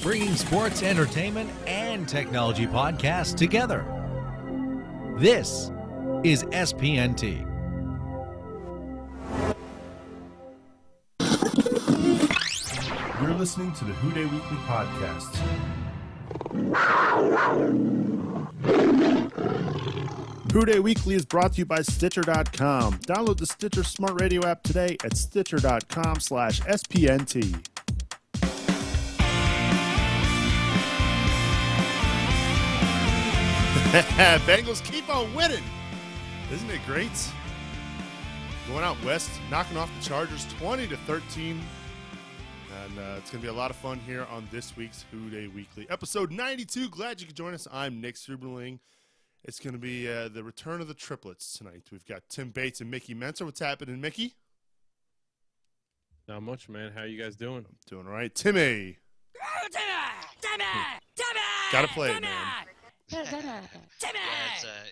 bringing sports, entertainment, and technology podcasts together. This is SPNT. You're listening to the Who-Dey Weekly Podcast. Who-Dey Weekly is brought to you by Stitcher.com. Download the Stitcher Smart Radio app today at Stitcher.com/SPNT. Bengals keep on winning. Isn't it great? Going out west, knocking off the Chargers 20-13. And it's going to be a lot of fun here on this week's Who-Dey Weekly. Episode 92. Glad you could join us. I'm Nick Suberling. It's going to be the return of the triplets tonight. We've got Tim Bates and Mickey Mentor. What's happening, Mickey? Not much, man. How you guys doing? I'm doing all right. Timmy. Oh, Timmy! Got to play it, man. Timmy!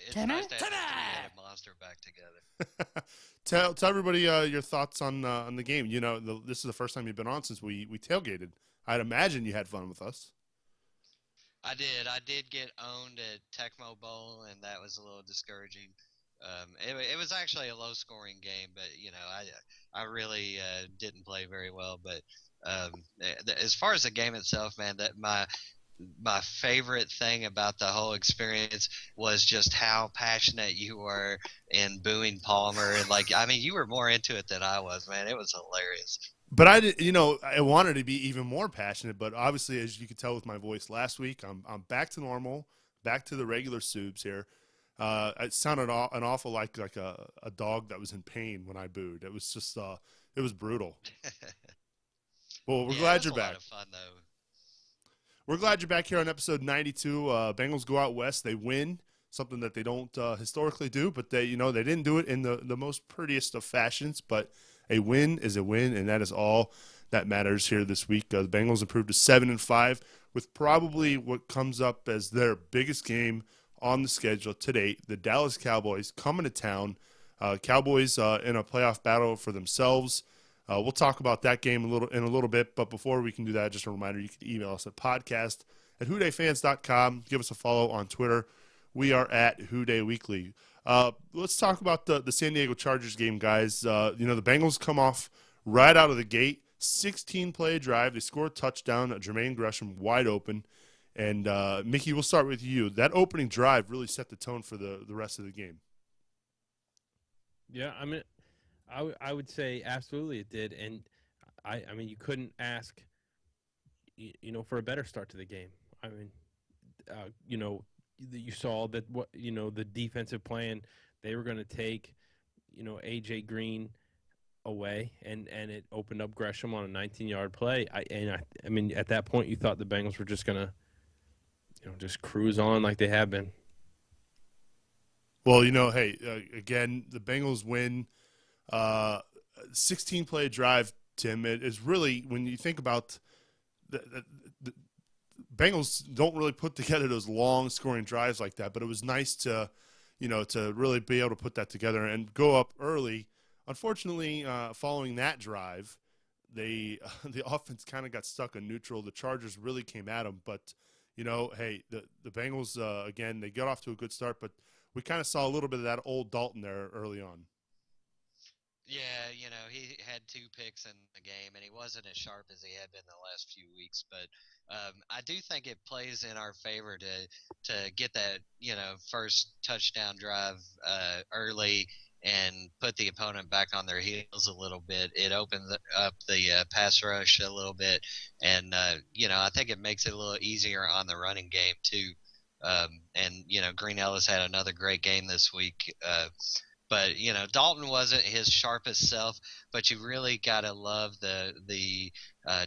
It's nice to have the three-headed monster back together. Tell everybody your thoughts on the game. You know, this is the first time you've been on since we tailgated. I'd imagine you had fun with us. I did get owned at Tecmo Bowl, and that was a little discouraging. It was actually a low-scoring game, but you know, I really didn't play very well. But as far as the game itself, man, that my favorite thing about the whole experience was just how passionate you were in booing Palmer. And you were more into it than I was, man. It was hilarious. But I wanted to be even more passionate, but obviously, as you could tell with my voice last week, I'm back to normal, back to the regular Subs here. It sounded an awful like a dog that was in pain when I booed. It was just, it was brutal. Well, we're glad you're back. It was a lot of fun, though. We're glad you're back here on episode 92. Bengals go out west. They win, something that they don't historically do, but they didn't do it in the most prettiest of fashions. But a win is a win, and that is all that matters here this week. The Bengals improved to 7-5 with probably what comes up as their biggest game on the schedule to date. The Dallas Cowboys coming to town. Cowboys in a playoff battle for themselves. We'll talk about that game in a little bit, but before we can do that, just a reminder, you can email us at podcast@whodayyfans.com. Give us a follow on Twitter. We are at Who-Dey Weekly. Let's talk about the San Diego Chargers game, guys. The Bengals come off right out of the gate, 16-play drive. They score a touchdown, Jermaine Gresham wide open. And, Mickey, we'll start with you. That opening drive really set the tone for the rest of the game. Yeah, I mean, I would say absolutely it did, and I mean you couldn't ask, for a better start to the game. I mean, you saw that the defensive plan, they were going to take, AJ Green away, and it opened up Gresham on a 19-yard play. I mean at that point you thought the Bengals were just going to, just cruise on like they have been. Well, again, the Bengals win. 16-play drive, Tim. It is really, when you think about the Bengals don't really put together those long scoring drives like that, but it was nice to really be able to put that together and go up early. Unfortunately, following that drive, the offense kind of got stuck in neutral. The Chargers really came at them, but the Bengals again, they got off to a good start, but we kind of saw a little bit of that old Dalton there early on. Yeah, he had 2 picks in the game, and he wasn't as sharp as he had been the last few weeks. But I do think it plays in our favor to get that, first touchdown drive early and put the opponent back on their heels a little bit. It opens up the pass rush a little bit, and, I think it makes it a little easier on the running game too. And, Green Ellis had another great game this week. But, Dalton wasn't his sharpest self, but you really got to love the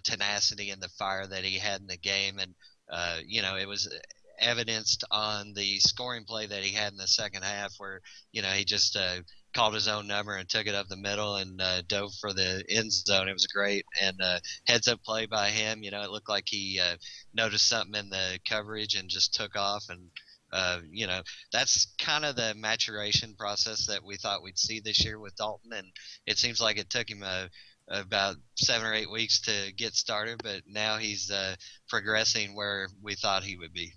tenacity and the fire that he had in the game. And, it was evidenced on the scoring play that he had in the second half where, he just called his own number and took it up the middle and dove for the end zone. It was great. And heads-up play by him, it looked like he noticed something in the coverage and just took off. And that's kind of the maturation process that we thought we'd see this year with Dalton, and it seems like it took him about 7 or 8 weeks to get started, but now he's progressing where we thought he would be.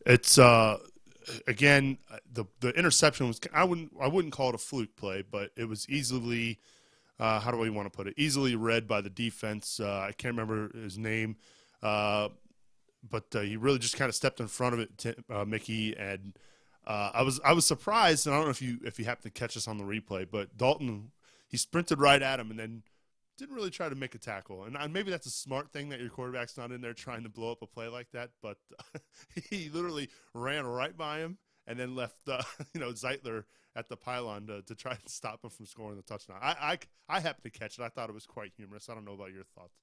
It's again the interception was I wouldn't call it a fluke play, but it was easily how do I want to put it? Easily read by the defense. I can't remember his name, but he really just kind of stepped in front of it, Mickey, and I was surprised, and I don't know if you happen to catch this on the replay, but Dalton, he sprinted right at him and then didn't really try to make a tackle. And maybe that's a smart thing that your quarterback's not in there trying to blow up a play like that, but he literally ran right by him and then left Zeitler at the pylon to try to stop him from scoring the touchdown. I happened to catch it. I thought it was quite humorous. I don't know about your thoughts.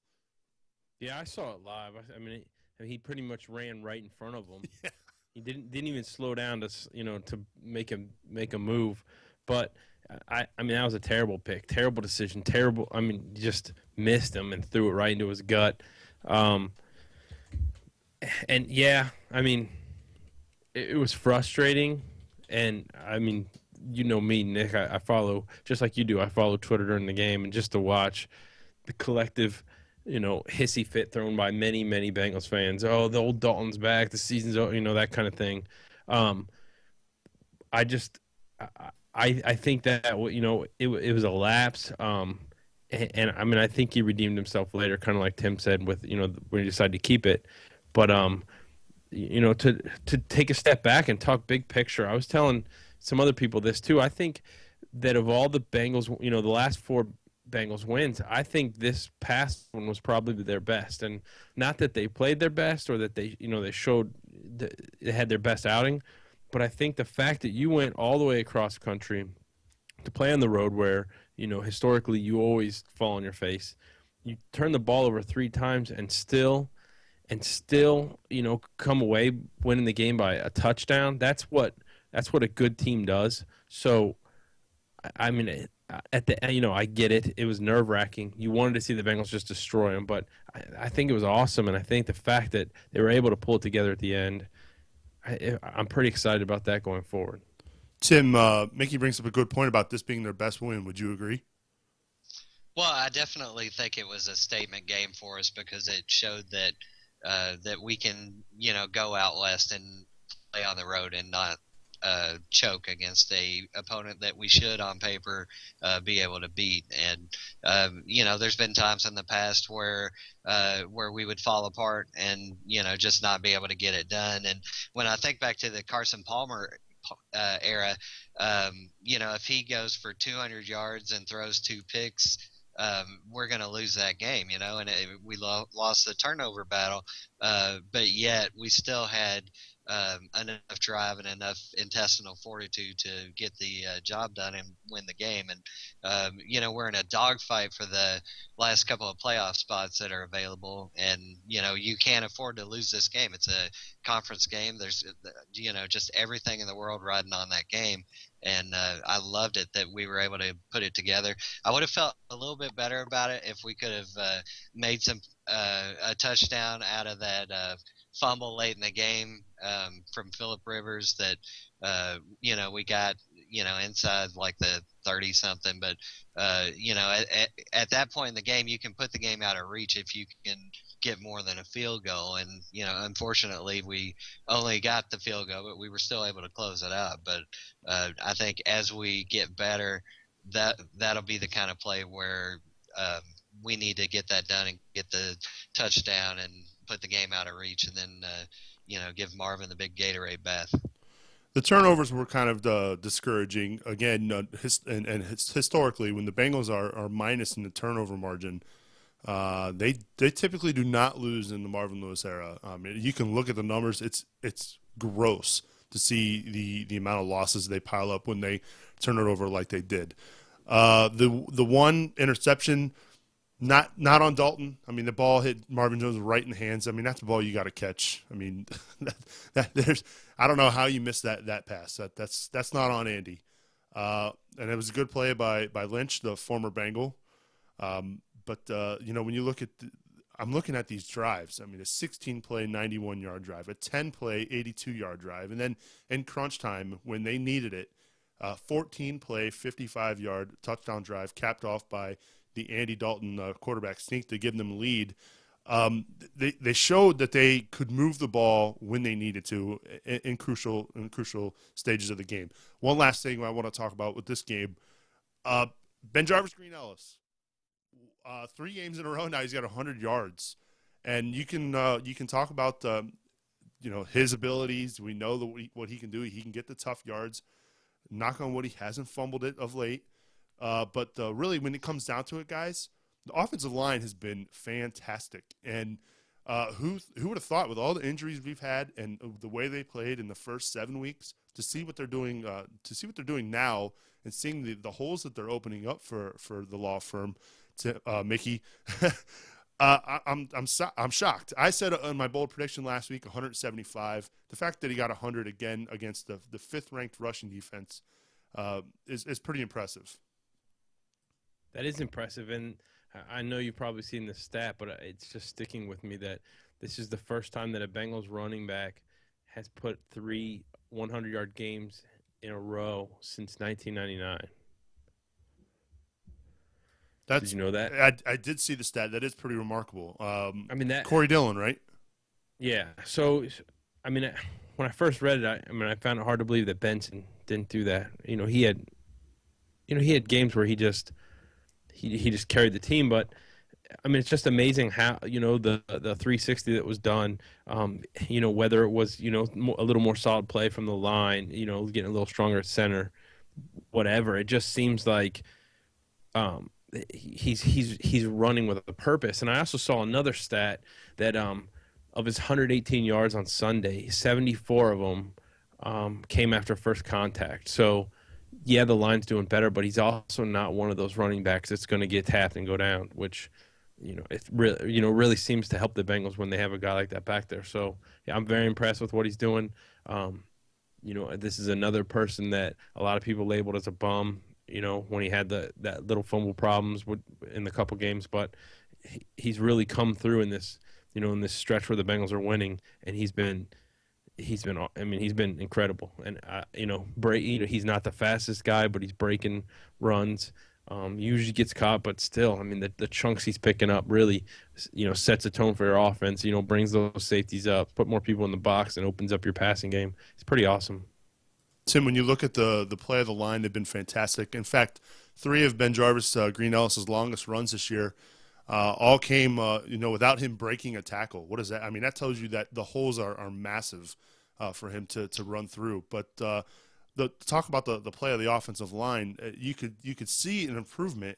Yeah, I saw it live. I mean, he pretty much ran right in front of him. Yeah. He didn't even slow down to make a move. But I mean, that was a terrible pick, terrible decision, terrible. I mean, just missed him and threw it right into his gut. And yeah, I mean, it was frustrating. And I mean, you know me, Nick. I follow, just like you do. I follow Twitter during the game, and just to watch the collective, hissy fit thrown by many, many Bengals fans. Oh, the old Dalton's back. The season's over, that kind of thing. I think that it was a lapse. And I mean, I think he redeemed himself later, kind of like Tim said, with when he decided to keep it. But to take a step back and talk big picture, I was telling some other people this too. I think that of all the Bengals, the last 4 Bengals wins, I think this past one was probably their best. And not that they played their best or that they showed they had their best outing, but I think the fact that you went all the way across country to play on the road where, historically you always fall on your face, you turn the ball over 3 times and still, come away winning the game by a touchdown. That's what a good team does. So, I mean, at the I get it. It was nerve-wracking. You wanted to see the Bengals just destroy them, but I think it was awesome, and I think the fact that they were able to pull it together at the end, I'm pretty excited about that going forward. Tim, Mickey brings up a good point about this being their best win. Would you agree? Well, I definitely think it was a statement game for us because it showed that that we can, go out west and play on the road and not choke against a opponent that we should, on paper, be able to beat. And there's been times in the past where we would fall apart and just not be able to get it done. And when I think back to the Carson Palmer era, if he goes for 200 yards and throws 2 picks, we're going to lose that game, and we lost the turnover battle, but yet we still had enough drive and enough intestinal fortitude to get the job done and win the game. And we're in a dogfight for the last couple of playoff spots that are available, and you can't afford to lose this game. It's a conference game. There's just everything in the world riding on that game. And I loved it that we were able to put it together. I would have felt a little bit better about it if we could have made a touchdown out of that fumble late in the game from Phillip Rivers that we got inside like the 30-something. But at that point in the game, you can put the game out of reach if you can get more than a field goal. And unfortunately we only got the field goal, but we were still able to close it out. But I think as we get better, that'll be the kind of play where we need to get that done and get the touchdown and put the game out of reach, and then give Marvin the big Gatorade bath. The turnovers were kind of discouraging. Again, historically, when the Bengals are minus in the turnover margin, they typically do not lose in the Marvin Lewis era. You can look at the numbers; it's gross to see the amount of losses they pile up when they turn it over like they did. The one interception, not on Dalton. I mean, the ball hit Marvin Jones right in the hands. I mean, that's the ball you got to catch. I mean, I don't know how you missed that pass. That's not on Andy. And it was a good play by Lynch, the former Bengal. But when you look at I'm looking at these drives. I mean, a 16-play, 91-yard drive, a 10-play, 82-yard drive, and then in crunch time when they needed it, 14-play, 55-yard touchdown drive capped off by the Andy Dalton quarterback sneak to give them a lead. They showed that they could move the ball when they needed to in crucial stages of the game. One last thing I want to talk about with this game, Ben Jarvis Green Ellis, 3 games in a row now he's got 100 yards, and you can talk about his abilities. We know what he can do. He can get the tough yards. Knock on wood, he hasn't fumbled it of late. But really, when it comes down to it, guys, the offensive line has been fantastic. And who would have thought, with all the injuries we've had and the way they played in the first 7 weeks, to see what they're doing now, and seeing the holes that they're opening up for the law firm, to Mickey. I'm shocked. I said on my bold prediction last week 175. The fact that he got 100 again against the 5th ranked rushing defense is pretty impressive. That is impressive, and I know you've probably seen the stat, but it's just sticking with me that this is the first time that a Bengals running back has put 3 100-yard games in a row since 1999. Did you know that? I did see the stat. That is pretty remarkable. That Corey Dillon, right? Yeah. So, when I first read it, I found it hard to believe that Benson didn't do that. He had games where he just carried the team, but it's just amazing how the 360 that was done. Whether it was a little more solid play from the line, getting a little stronger at center, whatever. It just seems like he's running with a purpose. And I also saw another stat that of his 118 yards on Sunday, 74 of them came after first contact. So yeah, the line's doing better, but he's also not one of those running backs that's going to get tapped and go down, which it really seems to help the Bengals when they have a guy like that back there. So yeah, I'm very impressed with what he's doing. This is another person that a lot of people labeled as a bum, when he had that little fumble problems in the couple games, but he's really come through in this stretch where the Bengals are winning, and he's been incredible. And he's not the fastest guy, but he's breaking runs. Usually gets caught, but still, the chunks he's picking up really, sets a tone for your offense. Brings those safeties up, put more people in the box, and opens up your passing game. It's pretty awesome. Tim, when you look at the play of the line, they've been fantastic. In fact, 3 of Ben Jarvis Green Ellis' longest runs this year all came, without him breaking a tackle. What is that? That tells you that the holes are massive for him to run through. But talk about the play of the offensive line, you could see an improvement.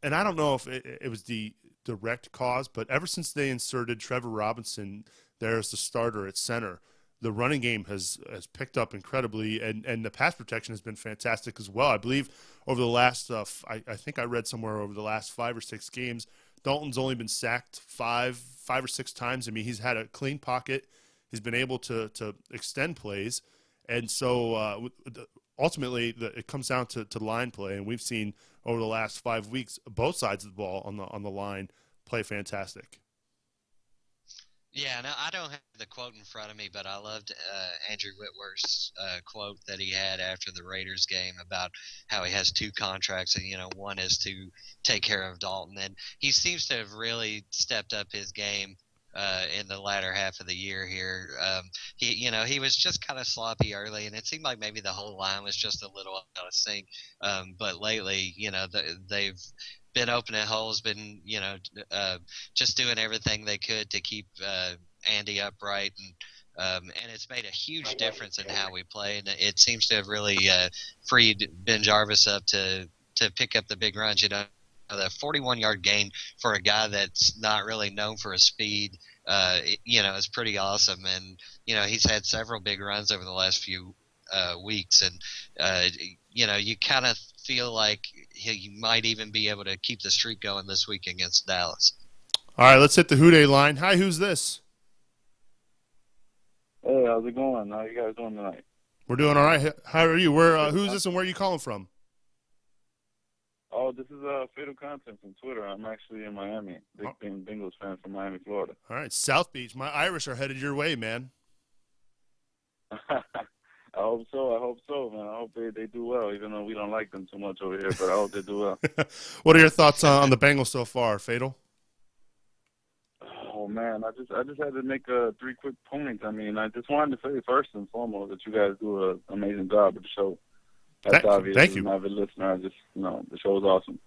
And I don't know if it was the direct cause, but ever since they inserted Trevor Robinson there as the starter at center, the running game has picked up incredibly, and the pass protection has been fantastic as well. I believe over the last, I think I read somewhere over the last 5 or 6 games, Dalton's only been sacked 5 or 6 times. He's had a clean pocket. He's been able to extend plays, and so ultimately it comes down to line play. And we've seen over the last 5 weeks both sides of the ball on the line play fantastic. Yeah, no, I don't have the quote in front of me, but I loved Andrew Whitworth's quote that he had after the Raiders game about how he has 2 contracts, and one is to take care of Dalton, and he seems to have really stepped up his game in the latter half of the year here. He was just kind of sloppy early, and it seemed like maybe the whole line was just a little out of sync. But lately, they've been opening holes, been just doing everything they could to keep Andy upright, and it's made a huge difference in how we play. And it seems to have really freed Ben Jarvis up to pick up the big runs. The 41-yard gain for a guy that's not really known for his speed, is pretty awesome. And he's had several big runs over the last few weeks, and you kind of feel like he might even be able to keep the streak going this week against Dallas. All right, let's hit the Who-Dey line. Hi, who's this? Hey, how's it going? How you guys doing tonight? We're doing all right. How are you? Who's this and where are you calling from? Oh, this is Fatal Content from Twitter. I'm actually in Miami. Big Bengals fan from Miami, Florida. All right, South Beach. My Irish are headed your way, man. I hope so, man. I hope they do well, even though we don't like them too much over here. But I hope they do well. What are your thoughts on the Bengals so far, Fatal? Oh man, I just had to make 3 quick points. I mean, I just wanted to say first and foremost that you guys do an amazing job with the show. That's obvious. Thank As you. an avid listener, the show is awesome.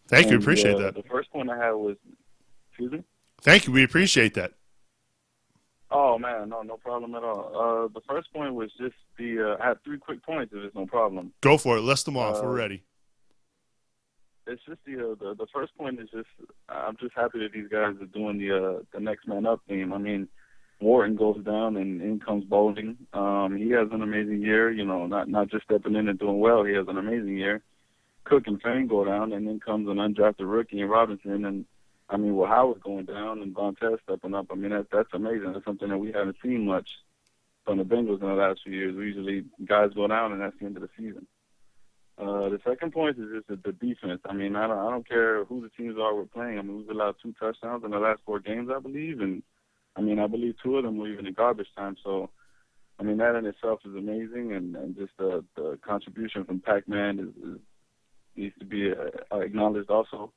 Thank you. Appreciate that. The first point I had was, excuse me? Thank you. We appreciate that. Oh, man, no problem at all. The first point was just I had 3 quick points if it's no problem. Go for it. List them off. We're ready. It's just the first point is just I'm just happy that these guys are doing the next man up theme. I mean, Wharton goes down and in comes Bowling. He has an amazing year, not just stepping in and doing well. He has an amazing year. Cook and Fane go down, and then comes an undrafted rookie in Robinson, and I mean, Howard going down and Vontaze stepping up. I mean, that's amazing. That's something that we haven't seen much from the Bengals in the last few years. Usually guys go down, and that's the end of the season. The second point is just the defense. I mean, I don't care who the teams are we're playing. I mean, we've allowed 2 touchdowns in the last 4 games, I believe, and I mean, I believe 2 of them were even in garbage time. So, I mean, that in itself is amazing, and just the contribution from Pac-Man needs to be acknowledged also.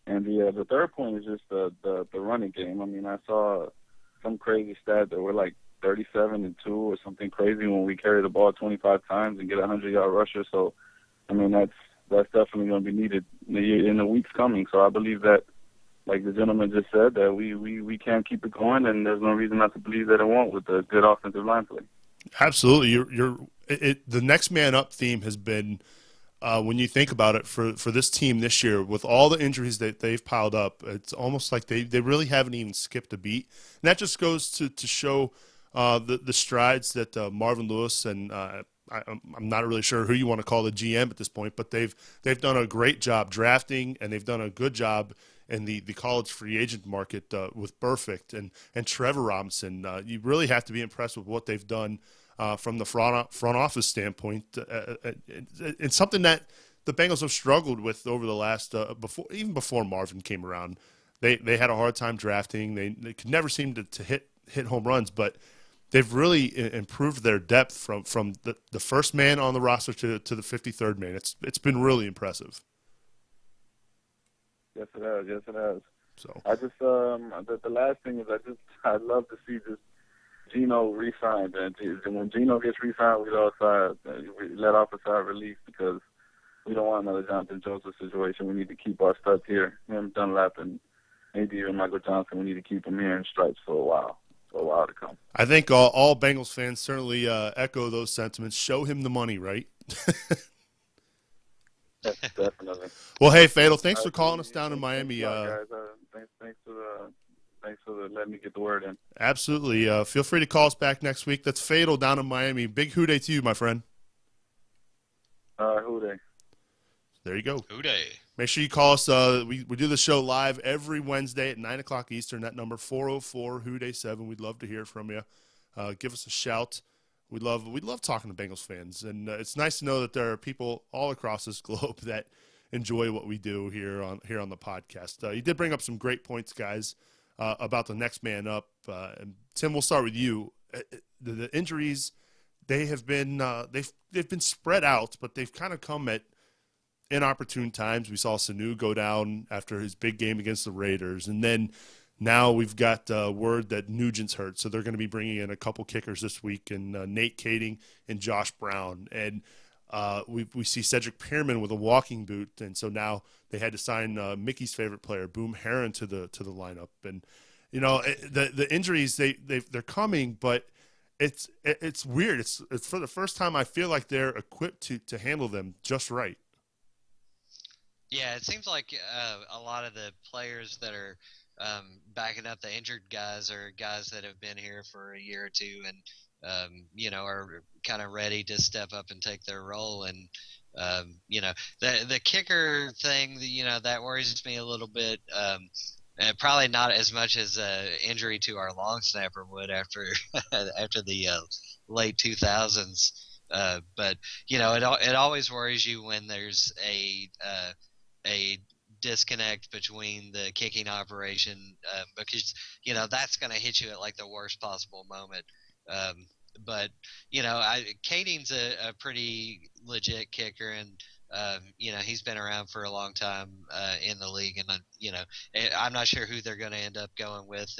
And the third point is just the running game. I mean, I saw some crazy stat that we're like 37-2 or something crazy when we carry the ball 25 times and get a 100-yard rusher. So, I mean, that's definitely going to be needed in the weeks coming. So I believe that, like the gentleman just said, that we can keep it going, and there's no reason not to believe that it won't with a good offensive line play. Absolutely. The next man up theme has been, when you think about it, for this team this year, with all the injuries that they've piled up, it's almost like they really haven't even skipped a beat. And that just goes to show the strides that Marvin Lewis and I'm not really sure who you want to call the GM at this point, but they've done a great job drafting, and they've done a good job in the college free agent market with Burfict and Trevor Robinson. You really have to be impressed with what they've done from the front office standpoint. It's something that the Bengals have struggled with over the last before Marvin came around. They had a hard time drafting. They could never seem to hit home runs, but they've really improved their depth from the first man on the roster to the 53rd man. It's been really impressive. Yes, it has. Yes, it has. So I just the last thing is I'd love to see just Geno re-signed, and when Geno gets re-signed, we let off a sigh of relief, because we don't want another Jonathan Joseph situation. We need to keep our studs here. Him, Dunlap, and maybe even Michael Johnson. We need to keep him here in stripes for a while to come. I think all Bengals fans certainly echo those sentiments. Show him the money, right? Definitely. Well, hey, Fatal, thanks for calling us down in Miami. Thanks for letting me get the word in. Absolutely. Feel free to call us back next week. That's Fatal down in Miami. Big Who-Dey to you, my friend. Who-Dey. There you go. Who-Dey. Make sure you call us. We do the show live every Wednesday at 9 o'clock Eastern. That number, 404 Who-Dey 7. We'd love to hear from you. Give us a shout. We love talking to Bengals fans, and it's nice to know that there are people all across this globe that enjoy what we do here on the podcast. You did bring up some great points, guys, about the next man up. And Tim, we'll start with you. The injuries, they have been they've been spread out, but they've kind of come at inopportune times. We saw Sanu go down after his big game against the Raiders, and then now we've got word that Nugent's hurt, so they're going to be bringing in a couple kickers this week, and Nate Kading and Josh Brown. And we see Cedric Pearman with a walking boot, and so now they had to sign Mickey's favorite player, Boom Herron, to the lineup. And the injuries they're coming, but it's weird. It's for the first time I feel like they're equipped to handle them just right. Yeah, it seems like a lot of the players that are backing up the injured guys are guys that have been here for a year or two and are kind of ready to step up and take their role. And the kicker thing, that worries me a little bit. And probably not as much as injury to our long snapper would after the late 2000s. But it always worries you when there's a disconnect between the kicking operation, because that's going to hit you at like the worst possible moment. but Kading's a pretty legit kicker, and he's been around for a long time in the league, and I'm not sure who they're going to end up going with,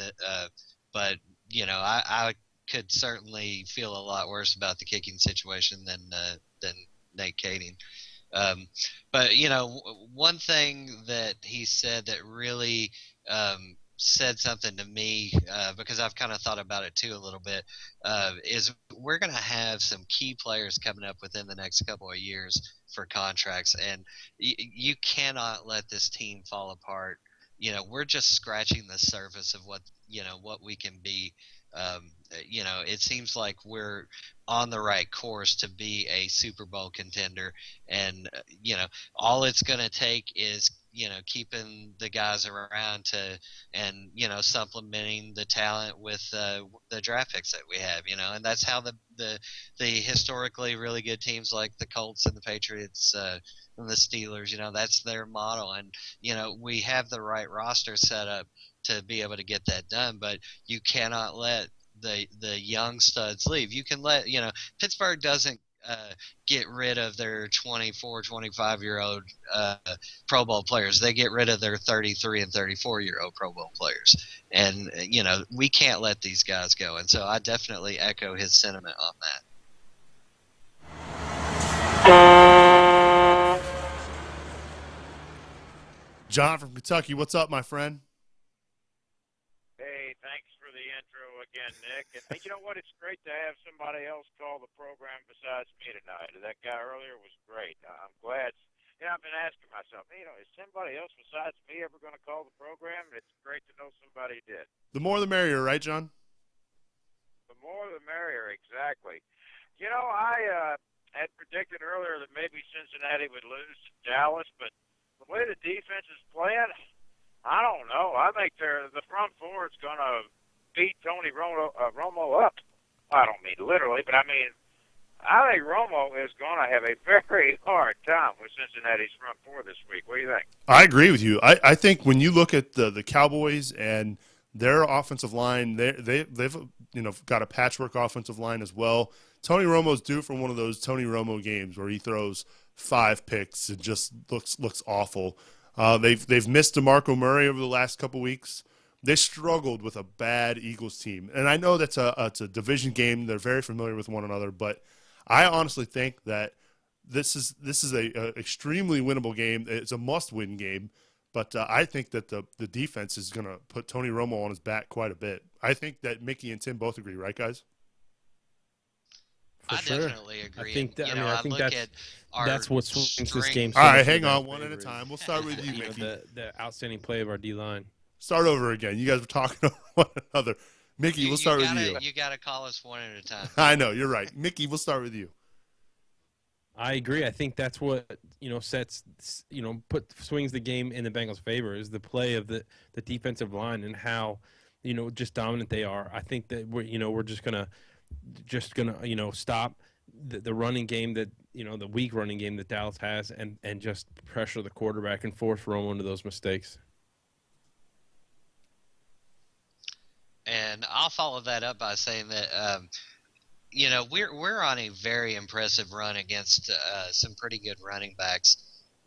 but I could certainly feel a lot worse about the kicking situation than Nate Kading. But one thing that he said that really said something to me, because I've kind of thought about it too a little bit, is we're going to have some key players coming up within the next couple of years for contracts, and you cannot let this team fall apart. We're just scratching the surface of what we can be. It seems like we're on the right course to be a Super Bowl contender, and all it's going to take is keeping the guys around and supplementing the talent with the draft picks that we have, and that's how the historically really good teams like the Colts and the Patriots and the Steelers, that's their model, and we have the right roster set up to be able to get that done, but you cannot let the young studs leave. You can let Pittsburgh doesn't get rid of their 24, 25-year-old Pro Bowl players. They get rid of their 33 and 34-year-old Pro Bowl players, and we can't let these guys go. And so I definitely echo his sentiment on that. John from Kentucky, what's up, my friend? Hey, thanks for the intro again, Nick. And you know what? It's great to have somebody else call the program besides me tonight. That guy earlier was great. I'm glad. I've been asking myself, is somebody else besides me ever going to call the program? It's great to know somebody did. The more the merrier, right, John? The more the merrier, exactly. I had predicted earlier that maybe Cincinnati would lose to Dallas, but the way the defense is playing, I don't know. I think the front four is going to beat Tony Romo up. I don't mean literally, but I think Romo is going to have a very hard time with Cincinnati's front four this week. What do you think? I agree with you. I think when you look at the Cowboys and their offensive line, they've got a patchwork offensive line as well. Tony Romo's due for one of those Tony Romo games where he throws 5 picks and just looks awful. They've missed DeMarco Murray over the last couple weeks. They struggled with a bad Eagles team, and I know it's a division game. They're very familiar with one another, but I honestly think that this is a extremely winnable game. It's a must-win game, but I think that the defense is going to put Tony Romo on his back quite a bit. I think that Mickey and Tim both agree, right, guys? I definitely agree. I think that, I think that's what swings this game. All right, hang on, one at a time. We'll start with you, Mickey. The outstanding play of our D-line. Start over again. You guys were talking over one another. Mickey, we'll start with you. You got to call us one at a time. I know, you're right. Mickey, we'll start with you. I agree. I think that's what swings the game in the Bengals' favor is the play of the defensive line and how just dominant they are. I think that we're just gonna stop the running game that the weak running game that Dallas has and just pressure the quarterback and force Romo into those mistakes. And I'll follow that up by saying that we're on a very impressive run against some pretty good running backs.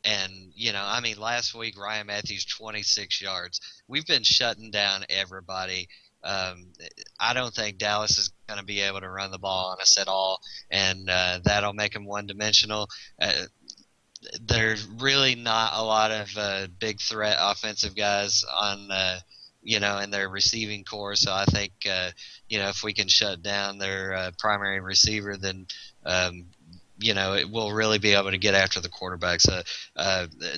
And, last week, Ryan Matthews, 26 yards. We've been shutting down everybody. I don't think Dallas is going to be able to run the ball on us at all, and that'll make them one-dimensional. There's really not a lot of big threat offensive guys on in their receiving core. So I think, if we can shut down their primary receiver, then, it will really be able to get after the quarterbacks.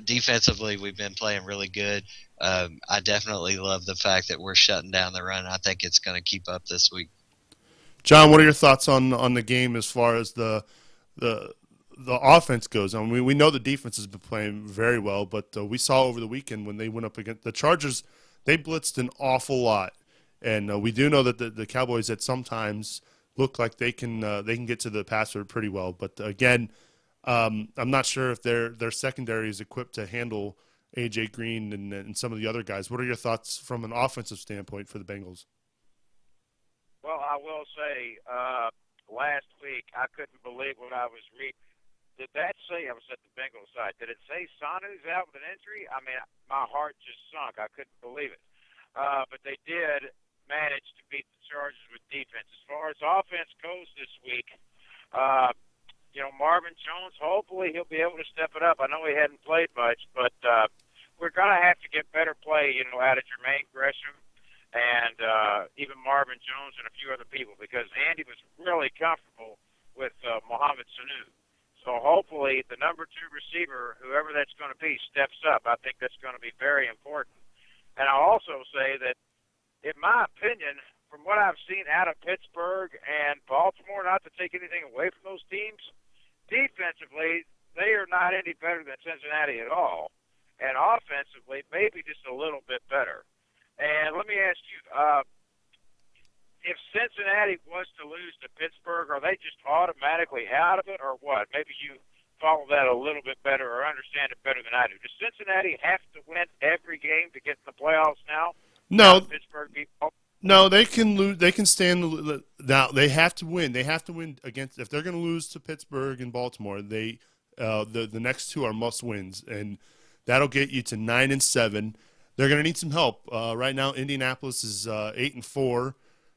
Defensively, we've been playing really good. I definitely love the fact that we're shutting down the run. I think it's going to keep up this week. John, what are your thoughts on the game as far as the offense goes? I mean, we know the defense has been playing very well, but we saw over the weekend when they went up against the Chargers, they blitzed an awful lot, and we do know that the Cowboys at sometimes look like they can get to the passer pretty well. But again, I'm not sure if their secondary is equipped to handle AJ Green and some of the other guys. What are your thoughts from an offensive standpoint for the Bengals? Well, I will say last week, I couldn't believe what I was reading. Did that say, I was at the Bengals side, did it say Sanu's out with an injury? I mean, my heart just sunk. I couldn't believe it. But they did manage to beat the Chargers with defense. As far as offense goes this week, Marvin Jones, hopefully he'll be able to step it up. I know he hadn't played much, but we're going to have to get better play, out of Jermaine Gresham and even Marvin Jones and a few other people, because Andy was really comfortable with Mohamed Sanu. So hopefully the number 2 receiver, whoever that's going to be, steps up. I think that's going to be very important. And I'll also say that, in my opinion, from what I've seen out of Pittsburgh and Baltimore, not to take anything away from those teams, defensively, they are not any better than Cincinnati at all. And offensively, maybe just a little bit better. And let me ask you, if Cincinnati was to lose to Pittsburgh, are they just automatically out of it or what? Maybe you follow that a little bit better or understand it better than I do. Does Cincinnati have to win every game to get in the playoffs now? No. Pittsburgh beat Baltimore? No, they can lose. They can stand. Now they have to win. They have to win against. If they're going to lose to Pittsburgh and Baltimore, the next 2 are must wins, and that'll get you to 9-7. They're going to need some help. Right now, Indianapolis is 8-4.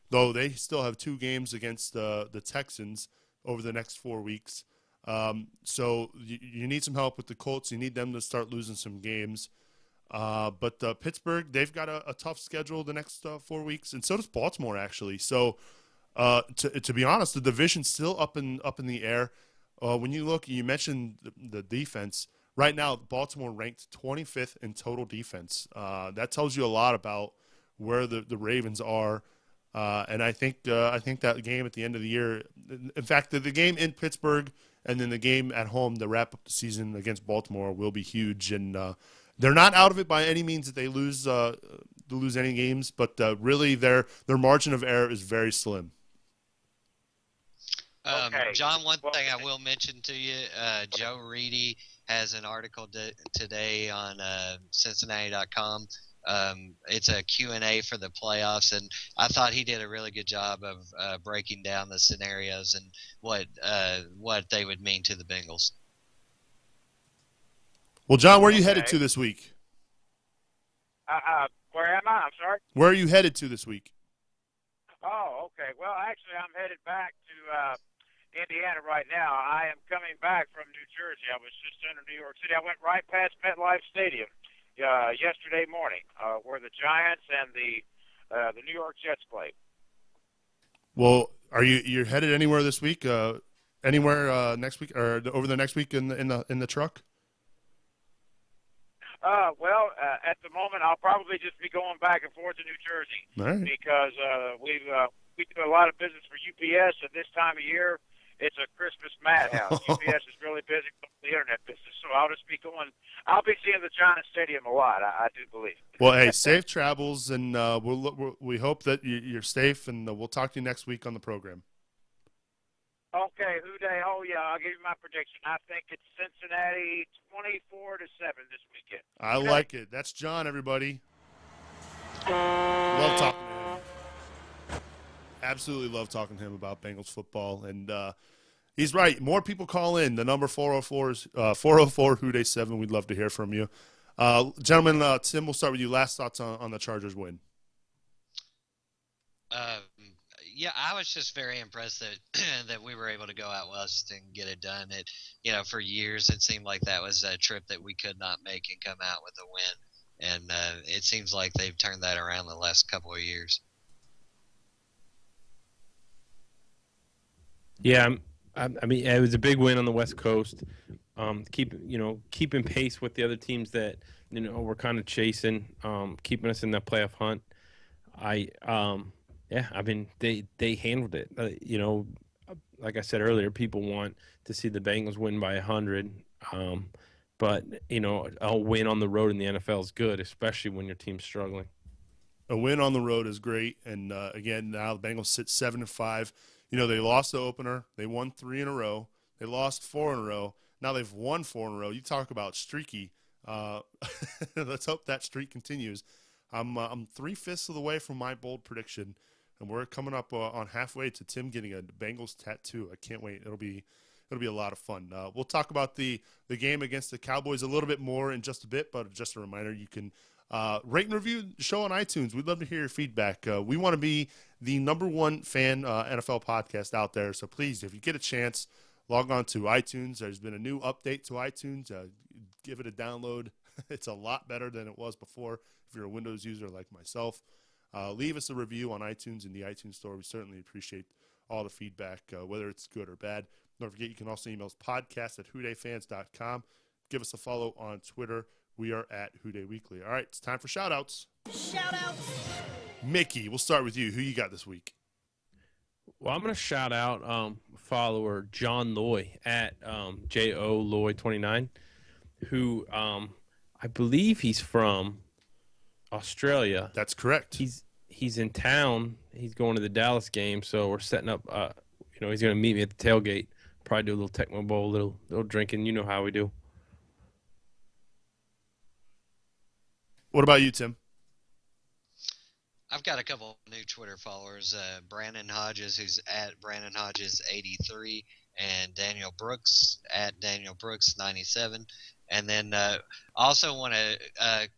Though they still have 2 games against the Texans over the next 4 weeks. So you need some help with the Colts. You need them to start losing some games. But Pittsburgh, they've got a tough schedule the next 4 weeks, and so does Baltimore, actually. So to be honest, the division's still up in the air. When you look, you mentioned the defense. Right now, Baltimore ranked 25th in total defense. That tells you a lot about where the Ravens are. And I think that game at the end of the year, in fact, the game in Pittsburgh and then the game at home to wrap up the season against Baltimore will be huge. And they're not out of it by any means that they lose any games, but really their margin of error is very slim. Okay. John, one thing I will mention to you, Joe Reedy has an article today on Cincinnati.com. It's a Q&A for the playoffs, and I thought he did a really good job of breaking down the scenarios and what they would mean to the Bengals. Well, John, where are you headed to this week? Where am I? I'm sorry? Where are you headed to this week? Oh, okay. Well, actually, I'm headed back to Indiana right now. I am coming back from New Jersey. I was just in New York City. I went right past MetLife Stadium yesterday morning, where the Giants and the New York Jets played. Well, you're headed anywhere this week? Anywhere next week or over the next week in the truck? Well, at the moment, I'll probably just be going back and forth to New Jersey. All right. Because we do a lot of business for UPS at this time of year. It's a Christmas madhouse. UPS is really busy with the internet business, so I'll just be going. I'll be seeing the Giants Stadium a lot. I do believe. Well, hey, safe travels, and we hope that you're safe, and we'll talk to you next week on the program. Okay, Who-Dey. Oh yeah, I'll give you my prediction. I think it's Cincinnati 24-7 this weekend. I like it. That's John, everybody. Love talking to him. Absolutely love talking to him about Bengals football, and he's right. More people call in. The number 404 is 404 Who-Dey 7. We'd love to hear from you, gentlemen. Tim, we'll start with you. Last thoughts on the Chargers win. Yeah, I was just very impressed that we were able to go out west and get it done. For years it seemed like that was a trip that we could not make and come out with a win, and it seems like they've turned that around the last couple of years. Yeah, I mean, it was a big win on the West Coast. Keeping pace with the other teams that we're kind of chasing, keeping us in that playoff hunt. I mean, they handled it. Like I said earlier, people want to see the Bengals win by 100. But a win on the road in the NFL is good, especially when your team's struggling. A win on the road is great, and again, now the Bengals sit 7-5. They lost the opener. They won 3 in a row. They lost 4 in a row. Now they've won 4 in a row. You talk about streaky. Let's hope that streak continues. I'm 3/5 of the way from my bold prediction And we're coming up on halfway to Tim getting a Bengals tattoo. I can't wait. It'll be a lot of fun. We'll talk about the game against the Cowboys a little bit more in just a bit, but just a reminder, you can rate and review the show on iTunes. We'd love to hear your feedback. We want to be the #1 fan NFL podcast out there, so please, if you get a chance, log on to iTunes. There's been a new update to iTunes. Give it a download. It's a lot better than it was before if you're a Windows user like myself. Leave us a review on iTunes in the iTunes store. We certainly appreciate all the feedback, whether it's good or bad. Don't forget, you can also email us podcast@whodayfans.com. Give us a follow on Twitter. We are at Who-Dey Weekly. All right, it's time for shout-outs. Shout-outs. Mickey, we'll start with you. Who you got this week? Well, I'm going to shout out follower John Loy at JO Loy29, who I believe he's from Australia. That's correct. He's in town. He's going to the Dallas game, so we're setting up. He's going to meet me at the tailgate. Probably do a little Tecmo Bowl, little drinking. You know how we do. What about you, Tim? I've got a couple new Twitter followers, Brandon Hodges, who's at Brandon Hodges 83, and Daniel Brooks at Daniel Brooks 97. And then I also want to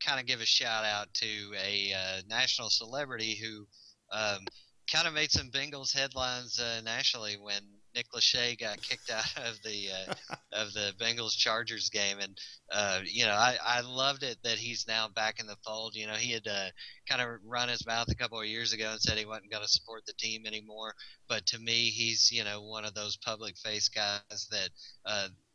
kind of give a shout out to a national celebrity who kind of made some Bengals headlines nationally when Nick Lachey got kicked out of the Bengals Chargers game, and I loved it that he's now back in the fold. You know, he had kind of run his mouth a couple of years ago and said he wasn't going to support the team anymore. But to me, he's one of those public face guys that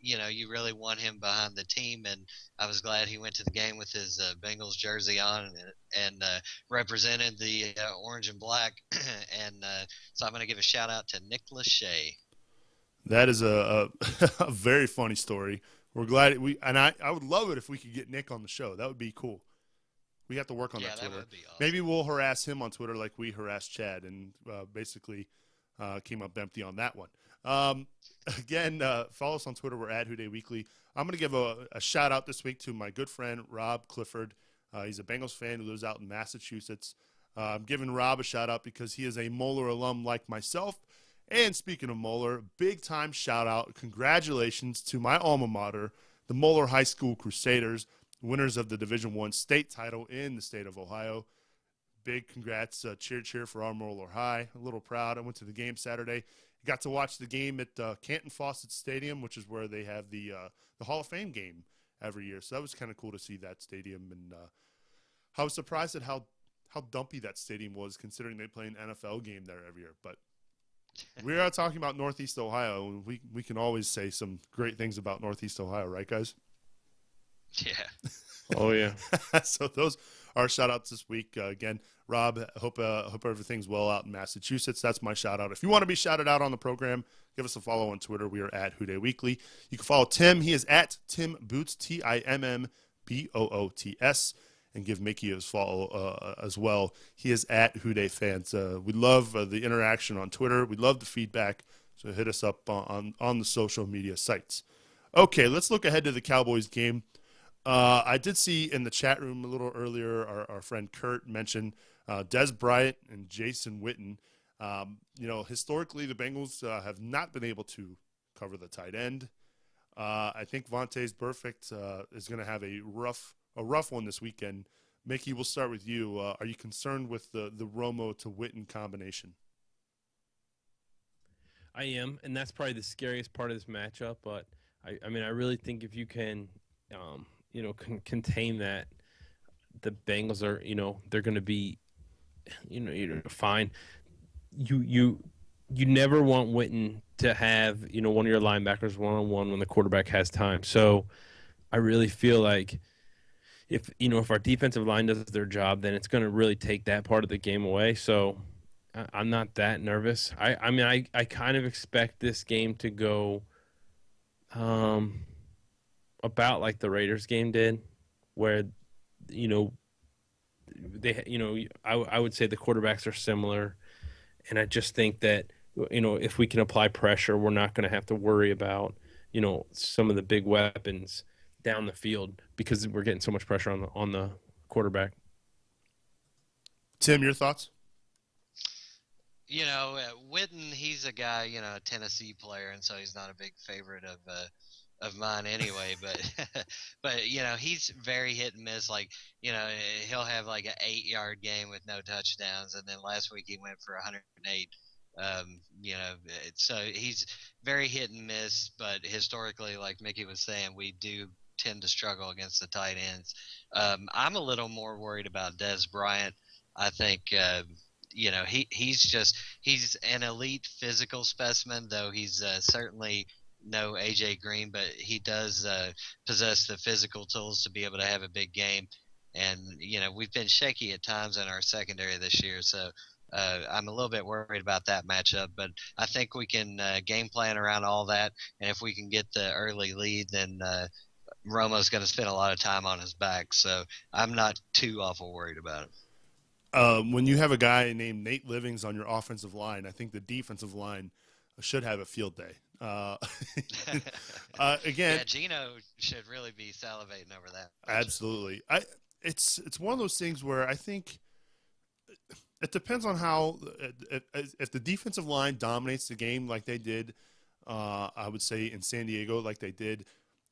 you really want him behind the team. And I was glad he went to the game with his Bengals jersey on and represented the orange and black. And so I'm going to give a shout out to Nick Lachey. That is a very funny story. We're glad I would love it if we could get Nick on the show. That would be cool. We have to work on that Twitter. That would be awesome. Maybe we'll harass him on Twitter like we harassed Chad, and basically came up empty on that one. Again, follow us on Twitter. We're at Who-Dey Weekly. I'm going to give a shout out this week to my good friend Rob Clifford. He's a Bengals fan who lives out in Massachusetts. I'm giving Rob a shout out because he is a Moeller alum like myself. And speaking of Moeller, big time shout out. Congratulations to my alma mater, the Moeller High School Crusaders, winners of the Division I state title in the state of Ohio. Big congrats. Cheer for our Moeller High. A little proud. I went to the game Saturday. Got to watch the game at Canton Fawcett Stadium, which is where they have the Hall of Fame game every year. So that was kind of cool to see that stadium. And I was surprised at how dumpy that stadium was, considering they play an NFL game there every year. But we are talking about Northeast Ohio, and we can always say some great things about Northeast Ohio, right, guys? Yeah. Oh, yeah. So those are shout-outs this week. Again, Rob, hope everything's well out in Massachusetts. That's my shout-out. If you want to be shouted out on the program, give us a follow on Twitter. We are at Who-Dey Weekly. You can follow Tim. He is at Tim Boots, TIMMBOOTS. And give Mickey his follow as well. He is at Who-Dey Fans. We love the interaction on Twitter. We love the feedback. So hit us up on the social media sites. Okay, let's look ahead to the Cowboys game. I did see in the chat room a little earlier, our friend Kurt mentioned Des Bryant and Jason Witten. Historically, the Bengals have not been able to cover the tight end. I think Vontaze Burfict is going to have a rough one this weekend. Mickey, we'll start with you. Are you concerned with the Romo to Witten combination? I am, and that's probably the scariest part of this matchup. But I really think if you can, contain that, the Bengals are, they're going to be, fine. You never want Witten to have, one of your linebackers one-on-one when the quarterback has time. So I really feel like if our defensive line does their job, then it's going to really take that part of the game away. So I'm not that nervous. I kind of expect this game to go about like the Raiders game did, where I would say the quarterbacks are similar, and I just think that if we can apply pressure, we're not going to have to worry about some of the big weapons down the field because we're getting so much pressure on the quarterback. Tim, your thoughts? Witten, he's a guy, a Tennessee player, and so he's not a big favorite of mine anyway. But he's very hit and miss. Like, he'll have like an 8-yard game with no touchdowns, and then last week he went for 108. So he's very hit and miss. But historically, like Mickey was saying, we do tend to struggle against the tight ends. I'm a little more worried about Des Bryant. I think he's an elite physical specimen, though he's certainly no AJ Green, but he does possess the physical tools to be able to have a big game. And we've been shaky at times in our secondary this year, so I'm a little bit worried about that matchup. But I think we can game plan around all that, and if we can get the early lead, then Romo's going to spend a lot of time on his back. So I'm not too awful worried about it. When you have a guy named Nate Livings on your offensive line, I think the defensive line should have a field day. Again, yeah, Gino should really be salivating over that. Absolutely. It's one of those things where I think it depends on how if the defensive line dominates the game like they did, I would say in San Diego, like they did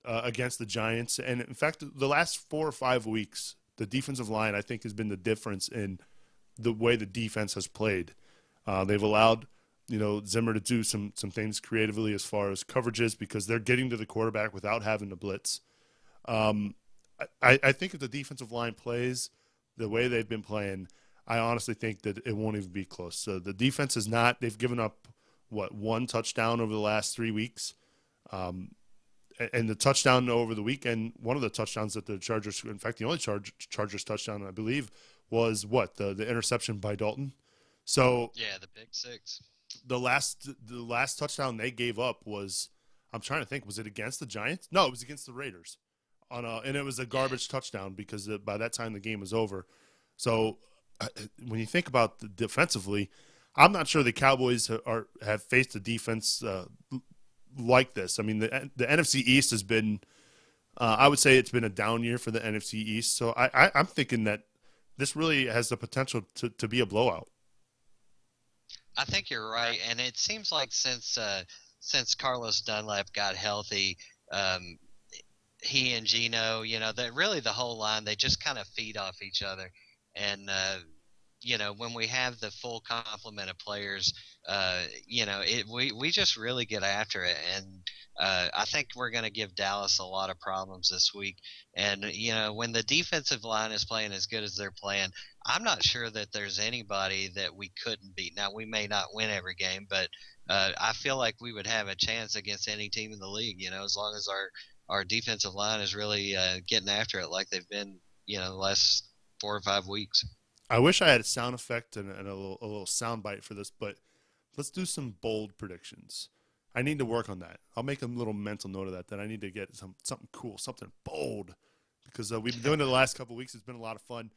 against the Giants. And in fact, the last 4 or 5 weeks, the defensive line, I think, has been the difference in the way the defense has played. They've allowed, Zimmer to do some things creatively as far as coverages because they're getting to the quarterback without having to blitz. I think if the defensive line plays the way they've been playing, I honestly think that it won't even be close. So the defense is not – they've given up, 1 touchdown over the last 3 weeks. And the touchdown over the weekend, one of the touchdowns that the Chargers – in fact, the only Chargers touchdown, I believe, was the interception by Dalton. So yeah, the pick six. The last touchdown they gave up was – I'm trying to think, was it against the Giants? No, it was against the Raiders. And it was a garbage touchdown because by that time the game was over. So when you think about the defensively, I'm not sure the Cowboys have faced a defense like this. I mean, the NFC East has been I would say it's been a down year for the NFC East. So I'm thinking that this really has the potential to be a blowout. I think you're right, and it seems like since Carlos Dunlap got healthy, he and Gino, that really the whole line, they just kind of feed off each other. And, when we have the full complement of players, we just really get after it. And I think we're going to give Dallas a lot of problems this week. And, when the defensive line is playing as good as they're playing, I'm not sure that there's anybody that we couldn't beat. Now, we may not win every game, but I feel like we would have a chance against any team in the league, as long as our defensive line is really getting after it like they've been, the last 4 or 5 weeks. I wish I had a sound effect and a little sound bite for this, but let's do some bold predictions. I need to work on that. I'll make a little mental note of that I need to get something cool, something bold, because we've been doing it the last couple of weeks. It's been a lot of fun.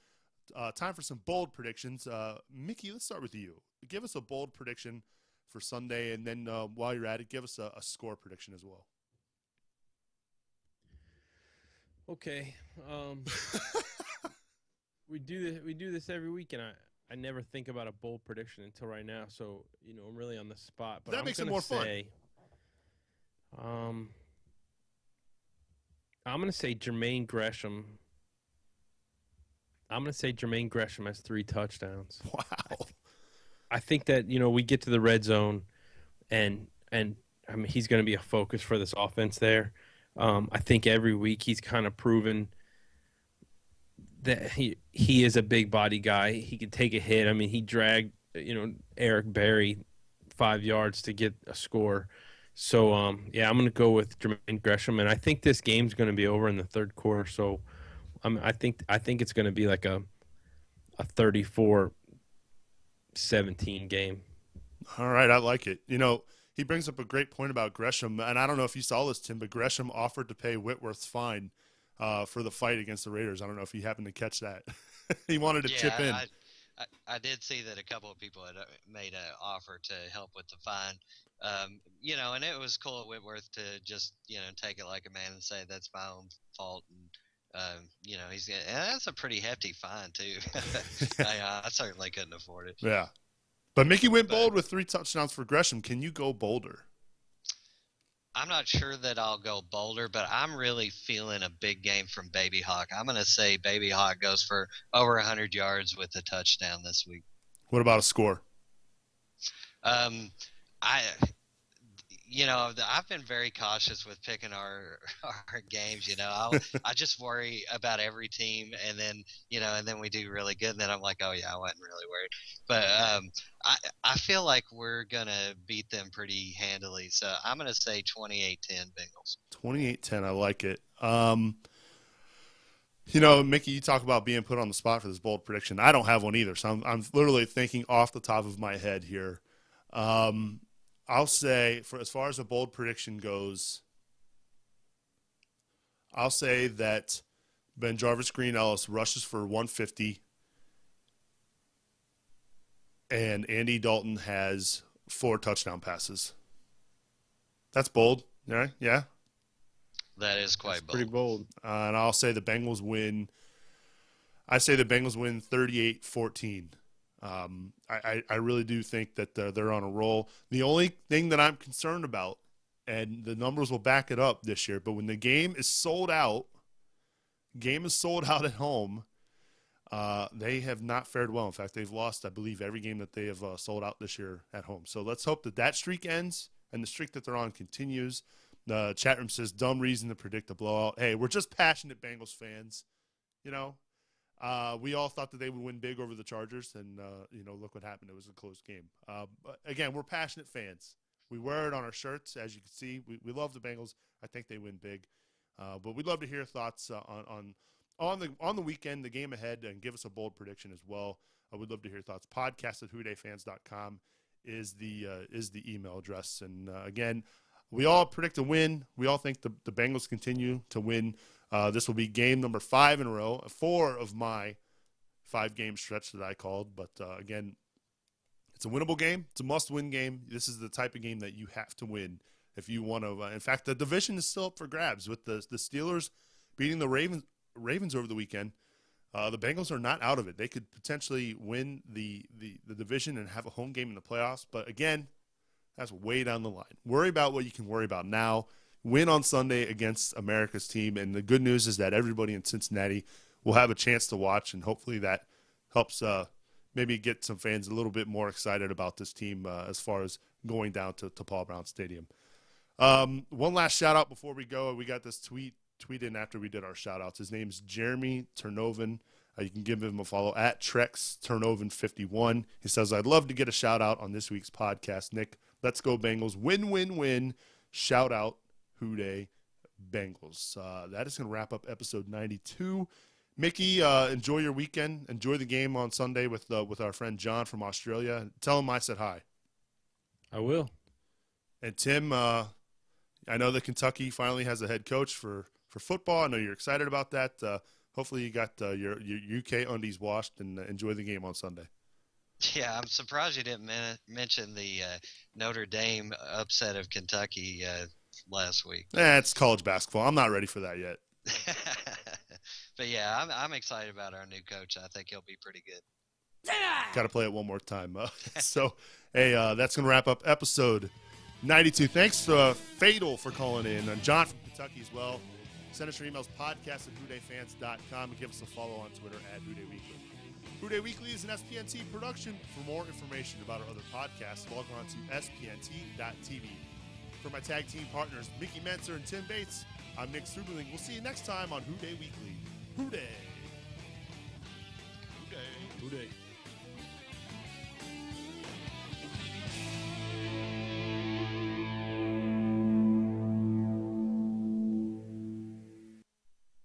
Time for some bold predictions. Mickey, let's start with you. Give us a bold prediction for Sunday, and then while you're at it, give us a score prediction as well. Okay. We do this every week, and I never think about a bold prediction until right now. So I'm really on the spot. But that makes it more fun. I'm gonna say Jermaine Gresham. I'm gonna say Jermaine Gresham has 3 touchdowns. Wow. I think that we get to the red zone, and I mean he's gonna be a focus for this offense there. I think every week he's kind of proven that he is a big body guy. He can take a hit. I mean, he dragged Eric Berry 5 yards to get a score. So I'm going to go with Jermaine Gresham, and I think this game's going to be over in the third quarter. So I think it's going to be like a 34-17 game. All right, I like it. He brings up a great point about Gresham, and I don't know if you saw this, Tim, but Gresham offered to pay Whitworth's fine for the fight against the Raiders. I don't know if you happened to catch that. He wanted to chip in. I did see that a couple of people had made an offer to help with the fine. And it was cool of Whitworth to just, take it like a man and say that's my own fault. And, and that's a pretty hefty fine too. I certainly couldn't afford it. Yeah. But Mickey went bold with 3 touchdowns for Gresham. Can you go bolder? I'm not sure that I'll go bolder, but I'm really feeling a big game from Baby Hawk. I'm going to say Baby Hawk goes for over 100 yards with a touchdown this week. What about a score? I've been very cautious with picking our games. I just worry about every team, and then we do really good, and then I'm like, oh yeah, I wasn't really worried. But I feel like we're gonna beat them pretty handily. So I'm gonna say 28-10 Bengals. 28-10, I like it. Mickey, you talk about being put on the spot for this bold prediction. I don't have one either, so I'm literally thinking off the top of my head here. I'll say, for as far as a bold prediction goes, I'll say that Ben Jarvis Green Ellis rushes for 150, and Andy Dalton has 4 touchdown passes. That's bold, right? Yeah. That is quite bold. Pretty bold. And I'll say the Bengals win. I say the Bengals win 38-14. I really do think that they're on a roll. The only thing that I'm concerned about, and the numbers will back it up this year, but when the game is sold out at home, they have not fared well. In fact, they've lost, I believe, every game that they have sold out this year at home. So let's hope that streak ends and the streak that they're on continues. The chat room says, dumb reason to predict a blowout. Hey, we're just passionate Bengals fans, We all thought that they would win big over the Chargers, and, look what happened. It was a close game. But again, we're passionate fans. We wear it on our shirts, as you can see. We love the Bengals. I think they win big. But we'd love to hear thoughts on the weekend, the game ahead, and give us a bold prediction as well. We'd love to hear thoughts. Podcast@whodayfans.com is the email address. And, again, we all predict a win. We all think the Bengals continue to win. This will be game number 5 in a row, 4 of my 5-game stretch that I called. But, again, it's a winnable game. It's a must-win game. This is the type of game that you have to win if you want to. In fact, the division is still up for grabs with the Steelers beating the Ravens over the weekend. The Bengals are not out of it. They could potentially win the division and have a home game in the playoffs. But, again, that's way down the line. Worry about what you can worry about now. Win on Sunday against America's team. And the good news is that everybody in Cincinnati will have a chance to watch, and hopefully that helps maybe get some fans a little bit more excited about this team as far as going down to Paul Brown Stadium. One last shout-out before we go. We got this tweet in after we did our shout-outs. His name's Jeremy Ternovan. You can give him a follow at Trex Ternovan51. He says, I'd love to get a shout-out on this week's podcast. Nick, let's go Bengals. Win, win, win. Shout-out Who-Dey Bengals. That is going to wrap up episode 92. Mickey, enjoy your weekend. Enjoy the game on Sunday with our friend John from Australia. Tell him I said hi. I will. And Tim, I know that Kentucky finally has a head coach for football. I know you're excited about that. Hopefully you got your UK undies washed and enjoy the game on Sunday. Yeah, I'm surprised you didn't mention the Notre Dame upset of Kentucky last week. It's college basketball. I'm not ready for that yet. But yeah, I'm excited about our new coach. I think he'll be pretty good. Got to play it one more time. So, hey, that's going to wrap up episode 92. Thanks to Fatal for calling in, and John from Kentucky as well. Send us your emails, podcast@whodayfans.com, and give us a follow on Twitter @WhoDayWeekly. Who-Dey Weekly is an SPNT production. For more information about our other podcasts, log on to spnt.tv. For my tag team partners, Mickey Mentzer and Tim Bates, I'm Nick Strubeling. We'll see you next time on Who-Dey Weekly. Who-Dey. Who-Dey.